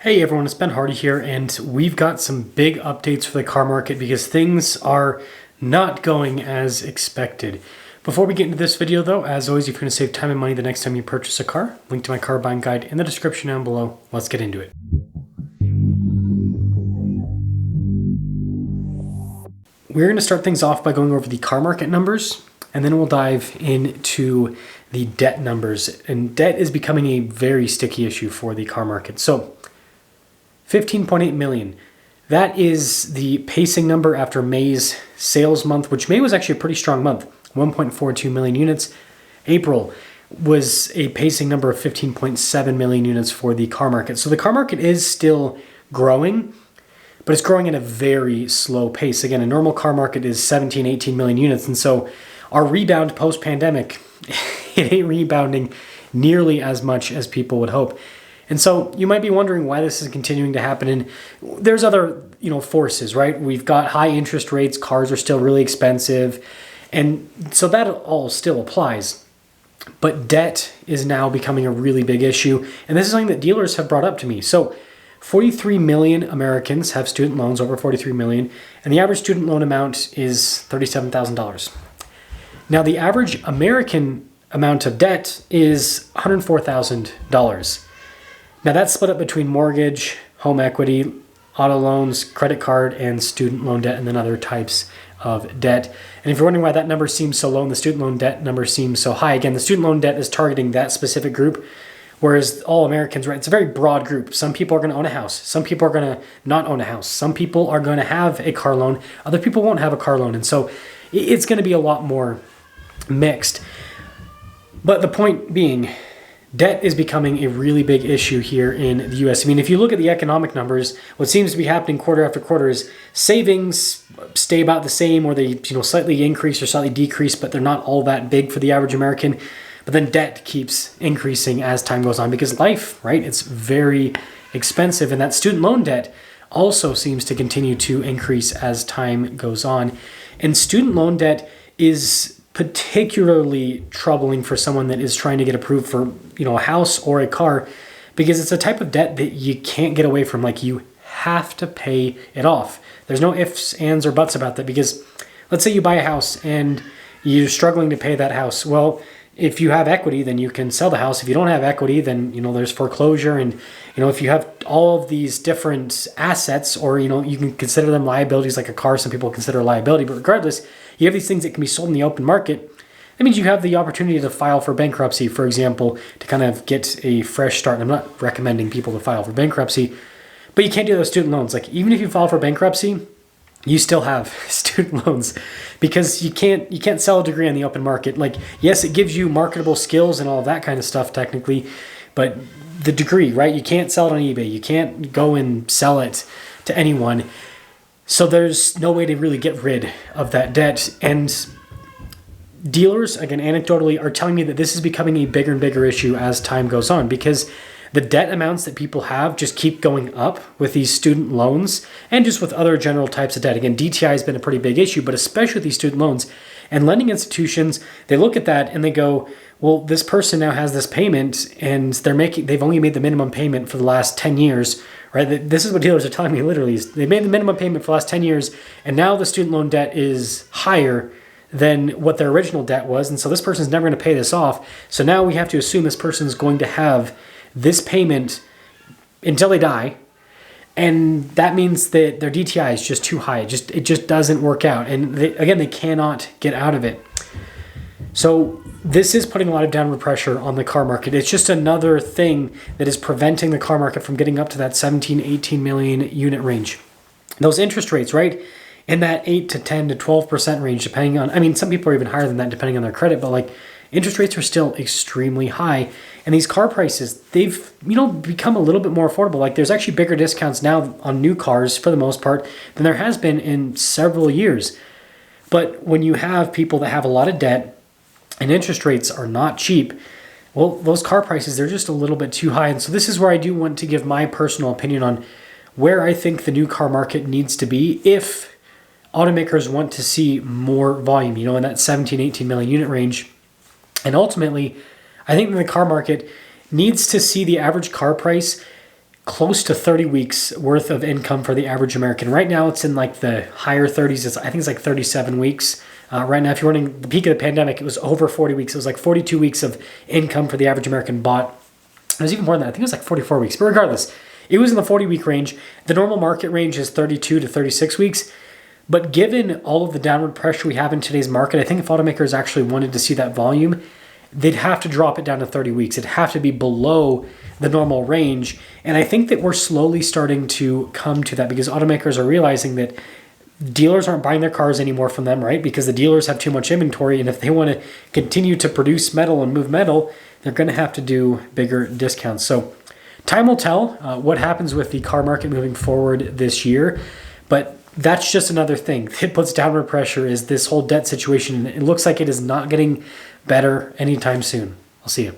Hey everyone, it's Ben Hardy here, and we've got some big updates for the car market because things are not going as expected. Before we get into this video though, as always, if you're going to save time and money the next time you purchase a car, link to my car buying guide in the description down below. Let's get into it. We're going to start things off by going over the car market numbers, and then we'll dive into the debt numbers. And debt is becoming a very sticky issue for the car market. So 15.8 million. That is the pacing number after May's sales month, which May was actually a pretty strong month, 1.42 million units. April was a pacing number of 15.7 million units for the car market. So the car market is still growing, but it's growing at a very slow pace. Again, a normal car market is 17, 18 million units. And so our rebound post-pandemic, it ain't rebounding nearly as much as people would hope. And so you might be wondering why this is continuing to happen. And there's other, forces, right? We've got high interest rates, cars are still really expensive. And so that all still applies. But debt is now becoming a really big issue. And this is something that dealers have brought up to me. So 43 million Americans have student loans, over 43 million. And the average student loan amount is $37,000. Now the average American amount of debt is $104,000. Now that's split up between mortgage, home equity, auto loans, credit card, and student loan debt, and then other types of debt. And if you're wondering why that number seems so low and the student loan debt number seems so high, again, the student loan debt is targeting that specific group, whereas all Americans, right, it's a very broad group. Some people are going to own a house. Some people are going to not own a house. Some people are going to have a car loan. Other people won't have a car loan. And so it's going to be a lot more mixed. But the point being, debt is becoming a really big issue here in the US. I mean, if you look at the economic numbers, what seems to be happening quarter after quarter is savings stay about the same, or they slightly increase or slightly decrease, but they're not all that big for the average American. But then debt keeps increasing as time goes on because life, right, it's very expensive. And that student loan debt also seems to continue to increase as time goes on. And student loan debt is particularly troubling for someone that is trying to get approved for, a house or a car, because it's a type of debt that you can't get away from. Like, you have to pay it off. There's no ifs, ands, or buts about that, because let's say you buy a house and you're struggling to pay that house. Well, if you have equity, then you can sell the house. If you don't have equity, then, there's foreclosure. And, if you have all of these different assets, or, you can consider them liabilities like a car, some people consider a liability, but regardless, you have these things that can be sold in the open market. That means you have the opportunity to file for bankruptcy, for example, to kind of get a fresh start. And I'm not recommending people to file for bankruptcy, but you can't do those student loans. Like, even if you file for bankruptcy, you still have student loans, because you can't sell a degree on the open market. Like, yes, it gives you marketable skills and all of that kind of stuff technically, but the degree, right? You can't sell it on eBay. You can't go and sell it to anyone. So there's no way to really get rid of that debt. And dealers, again, anecdotally, are telling me that this is becoming a bigger and bigger issue as time goes on, because the debt amounts that people have just keep going up with these student loans and just with other general types of debt. Again, DTI has been a pretty big issue, but especially with these student loans. And lending institutions, they look at that and they go, well, this person now has this payment and they've only made the minimum payment for the last 10 years, right? This is what dealers are telling me literally. Is they made the minimum payment for the last 10 years, and now the student loan debt is higher than what their original debt was. And so this person's never going to pay this off. So now we have to assume this person's going to have this payment until they die. And that means that their DTI is just too high. It just doesn't work out. And they cannot get out of it. So this is putting a lot of downward pressure on the car market. It's just another thing that is preventing the car market from getting up to that 17, 18 million unit range. Those interest rates, right, in that 8 to 10 to 12% range, depending on, some people are even higher than that depending on their credit, but like, interest rates are still extremely high. And these car prices, they've, become a little bit more affordable. Like, there's actually bigger discounts now on new cars for the most part than there has been in several years. But when you have people that have a lot of debt and interest rates are not cheap, well, those car prices, they're just a little bit too high. And so this is where I do want to give my personal opinion on where I think the new car market needs to be if automakers want to see more volume, in that 17, 18 million unit range. And ultimately, I think that the car market needs to see the average car price close to 30 weeks worth of income for the average American. Right now, it's in like the higher 30s. I think it's like 37 weeks. Right now, if you're running the peak of the pandemic, it was over 40 weeks. It was like 42 weeks of income for the average American bought. It was even more than that. I think it was like 44 weeks. But regardless, it was in the 40-week range. The normal market range is 32 to 36 weeks. But given all of the downward pressure we have in today's market, I think if automakers actually wanted to see that volume, they'd have to drop it down to 30 weeks. It'd have to be below the normal range. And I think that we're slowly starting to come to that because automakers are realizing that dealers aren't buying their cars anymore from them, right? Because the dealers have too much inventory. And if they want to continue to produce metal and move metal, they're going to have to do bigger discounts. So time will tell what happens with the car market moving forward this year. But that's just another thing. It puts downward pressure is this whole debt situation. It looks like it is not getting better anytime soon. I'll see you.